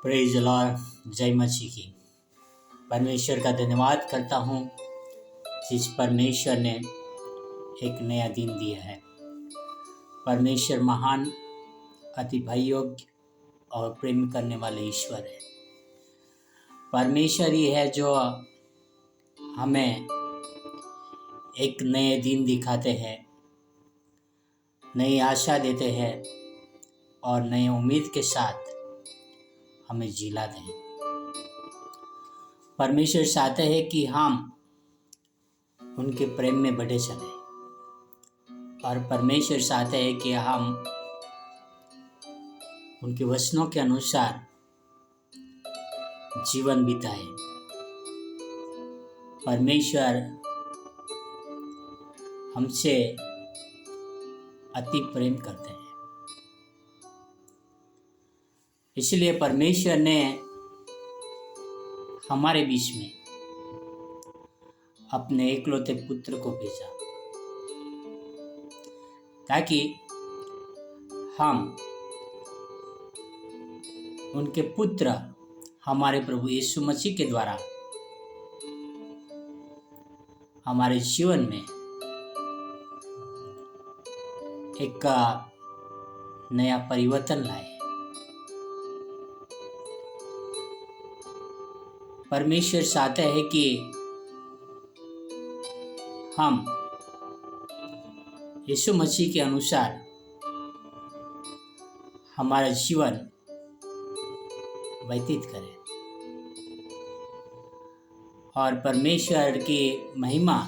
Praise Lord, जय मसीह की। परमेश्वर का धन्यवाद करता हूँ जिस परमेश्वर ने एक नया दिन दिया है। परमेश्वर महान, अति भययोग्य और प्रेम करने वाले ईश्वर है। परमेश्वर ही है जो हमें एक नए दिन दिखाते हैं, नई आशा देते हैं और नई उम्मीद के साथ हमें जिलाते हैं। परमेश्वर चाहते हैं कि हम उनके प्रेम में बढ़े चलें और परमेश्वर चाहते हैं कि हम उनके वचनों के अनुसार जीवन बिताएं। परमेश्वर हमसे अति प्रेम करते हैं, इसलिए परमेश्वर ने हमारे बीच में अपने एकलौते पुत्र को भेजा ताकि हम उनके पुत्र हमारे प्रभु यीशु मसीह के द्वारा हमारे जीवन में एक नया परिवर्तन लाए। परमेश्वर चाहते हैं कि हम यीशु मसीह के अनुसार हमारा जीवन व्यतीत करें और परमेश्वर की महिमा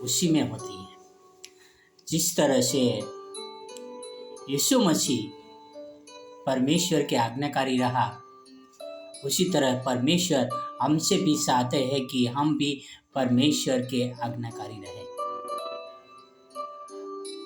उसी में होती है। जिस तरह से यीशु मसीह परमेश्वर के आज्ञाकारी रहा, उसी तरह परमेश्वर हमसे भी चाहते हैं कि हम भी परमेश्वर के आज्ञाकारी रहें।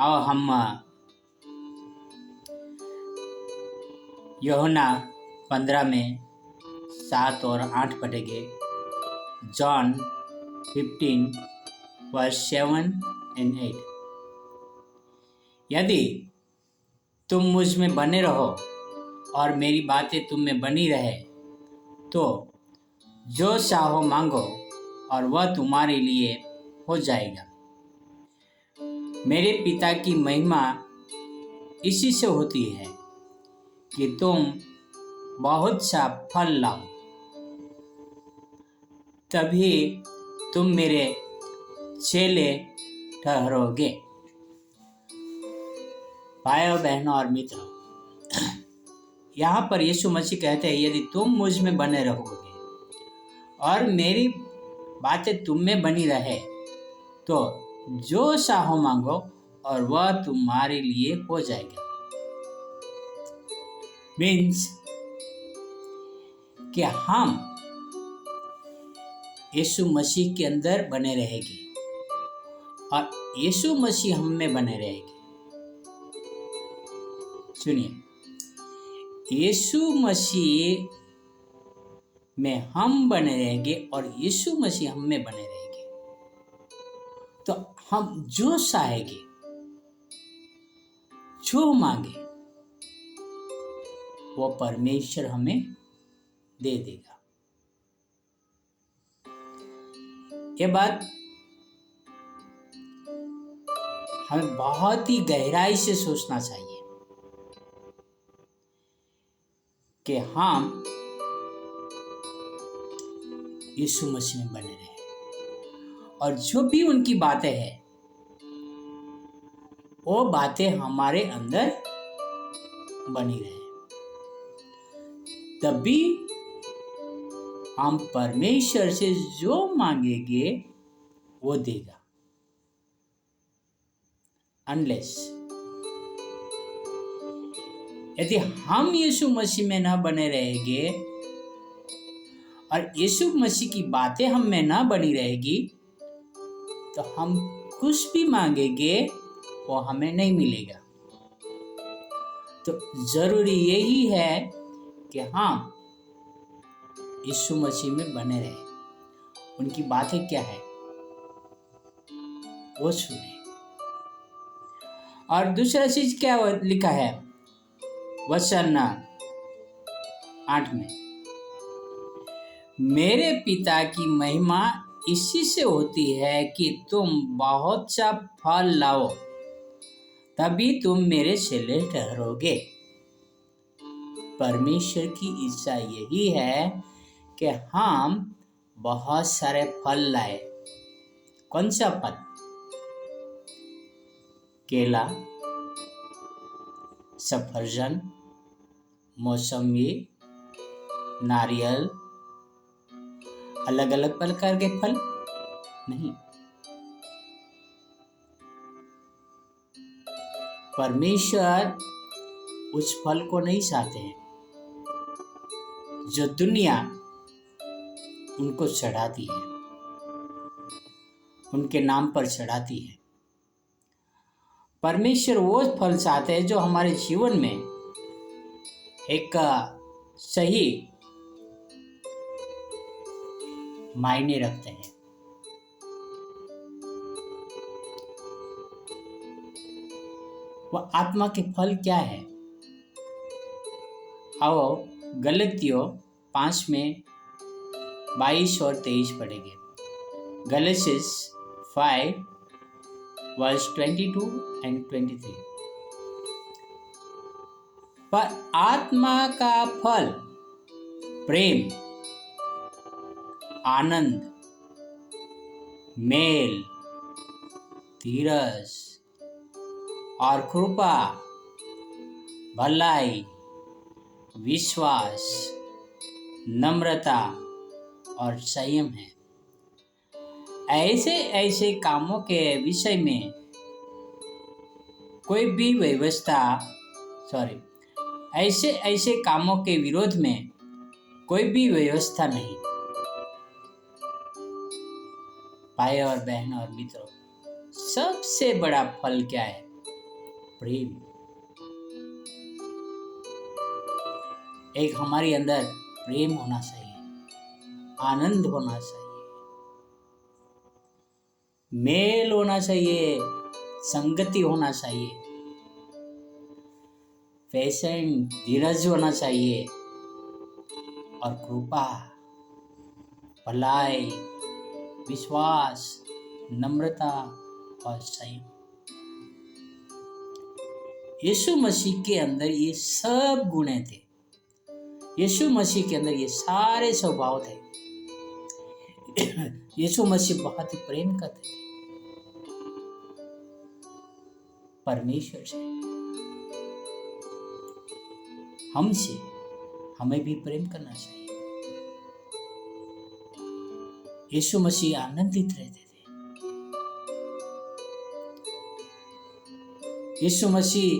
और हम यूहन्ना 15 में 7 और 8 पढ़ेंगे। John 15 verse 7 and 8। यदि तुम मुझ में बने रहो और मेरी बातें तुम में बनी रहे तो जो चाहो मांगो और वह तुम्हारे लिए हो जाएगा। मेरे पिता की महिमा इसी से होती है कि तुम बहुत सा फल लाओ, तभी तुम मेरे चेले ठहरोगे। भाइयों बहनों और मित्रों, यहाँ पर यीशु मसीह कहते हैं यदि तुम मुझ में बने रहोगे और मेरी बातें तुम में बनी रहे तो जो चाहो मांगो और वह तुम्हारे लिए हो जाएगा। मीन्स कि हम यीशु मसीह के अंदर बने रहेंगे और यीशु मसीह हम में बने रहेंगे। सुनिए, यीशु मसीह में हम बने रहेंगे और यीशु मसीह हम में बने रहेंगे तो हम जो चाहेंगे, जो मांगे, वो परमेश्वर हमें दे देगा। ये बात हमें बहुत ही गहराई से सोचना चाहिए कि हम यीशु मसीह में बने रहें और जो भी उनकी बातें हैं वो बातें हमारे अंदर बनी रहे, तभी हम परमेश्वर से जो मांगेंगे वो देगा। अनलेस यदि हम यीशु मसीह में न बने रहेंगे और यीशु मसीह की बातें हम में न बनी रहेगी तो हम कुछ भी मांगेंगे वो हमें नहीं मिलेगा। तो जरूरी यही है कि हम यीशु मसीह में बने रहें, उनकी बातें क्या है वो सुने। और दूसरा चीज क्या लिखा है, वचन 8 में, मेरे पिता की महिमा इसी से होती है कि तुम बहुत सा फल लाओ, तभी तुम मेरे चेले ठहरोगे। परमेश्वर की इच्छा यही है कि हम बहुत सारे फल लाए। कौन सा फल? केला, सफरजन, मौसमी, नारियल, अलग अलग प्रकार के फल नहीं। परमेश्वर उस फल को नहीं चाहते हैं जो दुनिया उनको चढ़ाती है, उनके नाम पर चढ़ाती है। परमेश्वर वो फल चाहते हैं जो हमारे जीवन में एक सही मायने रखते हैं। वह आत्मा के फल क्या है? आओ गलतियों 5 में 22 और 23 पढ़ेंगे। गलतियों 5 वर्स 22 एंड 23। पर आत्मा का फल प्रेम, आनंद, मेल, धीरज और कृपा, भलाई, विश्वास, नम्रता और संयम है। ऐसे ऐसे कामों के विषय में कोई भी ऐसे ऐसे कामों के विरोध में कोई भी व्यवस्था नहीं। भाई और बहन और मित्रों, सबसे बड़ा फल क्या है? प्रेम। एक हमारे अंदर प्रेम होना चाहिए, आनंद होना चाहिए, मेल होना चाहिए, संगति होना चाहिए, पेशेंट, धीरज होना चाहिए और कृपा, भलाई, विश्वास, नम्रता और संयम। यीशु मसीह के अंदर ये सब गुण थे। यीशु मसीह के अंदर ये सारे स्वभाव थे। यीशु मसीह बहुत ही प्रेम करते थे परमेश्वर से, हमसे। हमें भी प्रेम करना चाहिए। यीशु मसीह आनंदित रहते थे। यीशु मसीह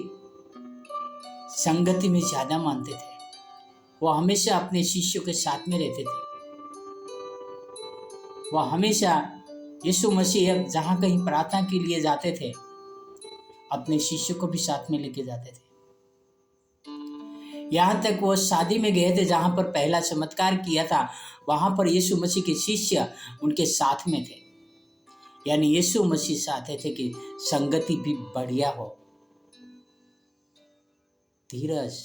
संगति में ज्यादा मानते थे। वो हमेशा अपने शिष्यों के साथ में रहते थे। वह हमेशा यीशु मसीह जहाँ कहीं प्रार्थना के लिए जाते थे, अपने शिष्यों को भी साथ में लेके जाते थे। यहाँ तक वो शादी में गए थे जहाँ पर पहला चमत्कार किया था, वहाँ पर यीशु मसीह के शिष्य उनके साथ में थे। यानी यीशु मसीह चाहते थे कि संगति भी बढ़िया हो। धीरज।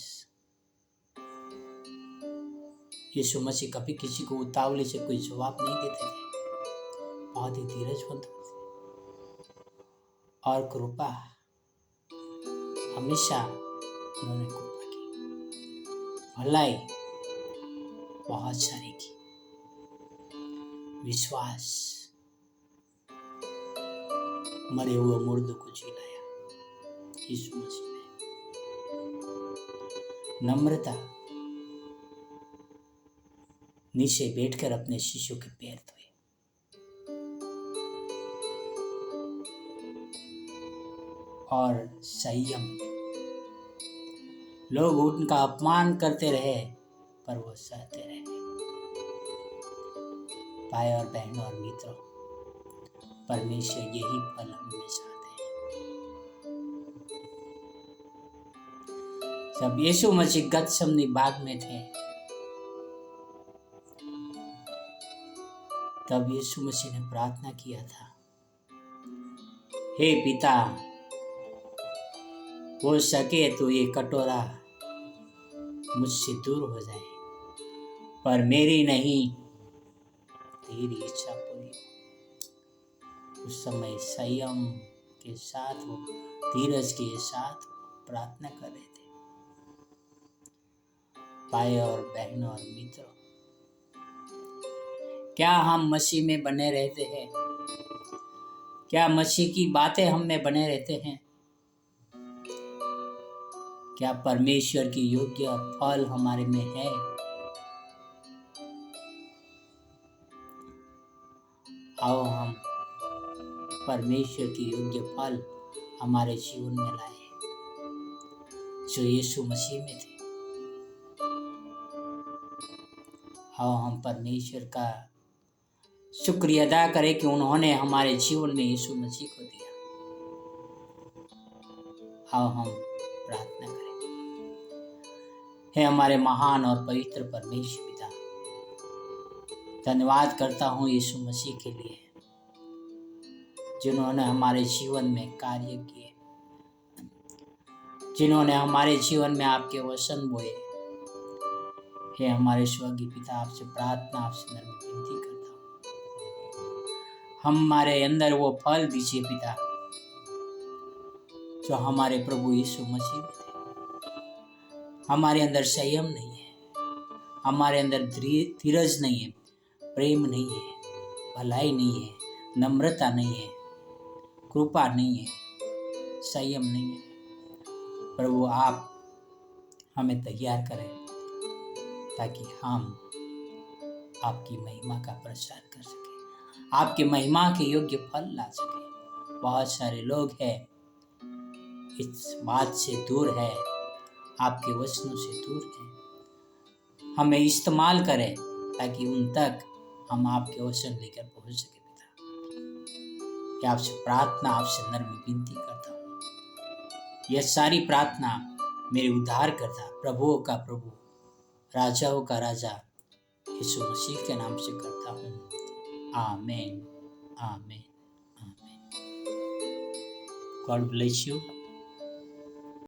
यीशु मसीह कभी किसी को उतावले से कोई जवाब नहीं देते थे, बहुत ही धीरजवंत थे। और कृपा, हमेशा उन्होंने कृपा की। भलाई बहुत सारी की। विश्वास, मरे हुए मुर्दों को जिलाया यीशु मसीह ने। नम्रता, नीचे बैठकर अपने शिष्यों के पैर धोए। और संयम, लोग उनका अपमान करते रहे पर वो सहते रहे। भाई और बहनों और मित्रों, परमेश्वर यही फल हमें चाहते हैं। जब यीशु मसीह गतसमनी बाग में थे, तब यीशु मसीह ने प्रार्थना किया था, हे पिता, हो सके तो ये कटोरा मुझसे दूर हो जाए, पर मेरी नहीं तेरी इच्छा पूरी हो। उस समय संयम के साथ वो धीरज के साथ प्रार्थना कर रहे थे। भाई और बहनों और मित्रों, क्या हम मसीह में बने रहते हैं? क्या मसीह की बातें हम में बने रहते हैं? क्या परमेश्वर की योग्य फल हमारे में है? आओ हम परमेश्वर की योग्य फल हमारे जीवन में लाए जो यीशु मसीह में थे। आओ हम परमेश्वर का शुक्रिया अदा करें कि उन्होंने हमारे जीवन में यीशु मसीह को दिया। आओ हम प्रार्थना करें। हे हमारे महान और पवित्र परमेश्वर पिता, धन्यवाद करता हूँ यीशु मसीह के लिए जिन्होंने हमारे जीवन में कार्य किए, जिन्होंने हमारे जीवन में आपके वचन बोए। हे हमारे स्वर्गीय पिता, आपसे प्रार्थना, आपसे नम्र विनती करता हूँ, हमारे अंदर वो फल दीजिए पिता जो हमारे प्रभु यीशु मसीह में थे। हमारे अंदर संयम नहीं है, हमारे अंदर धीरज नहीं है, प्रेम नहीं है, भलाई नहीं है, नम्रता नहीं है, कृपा नहीं है, संयम नहीं है। प्रभु आप हमें तैयार करें ताकि हम आपकी महिमा का प्रचार कर सकें, आपकी महिमा के योग्य फल ला सकें। बहुत सारे लोग हैं इस बात से दूर है, आपके वचनों से दूर है। हमें इस्तेमाल करें ताकि उन तक हम आपके वचन लेकर पहुंच सके पिता। कि आपसे प्रार्थना, आपसे नम्र विनती करता हूँ। यह सारी प्रार्थना मेरे उद्धार करता, प्रभुओं का प्रभु, राजाओं का राजा यीशु मसीह के नाम से करता हूँ। आमीन, आमीन, आमीन। God bless you.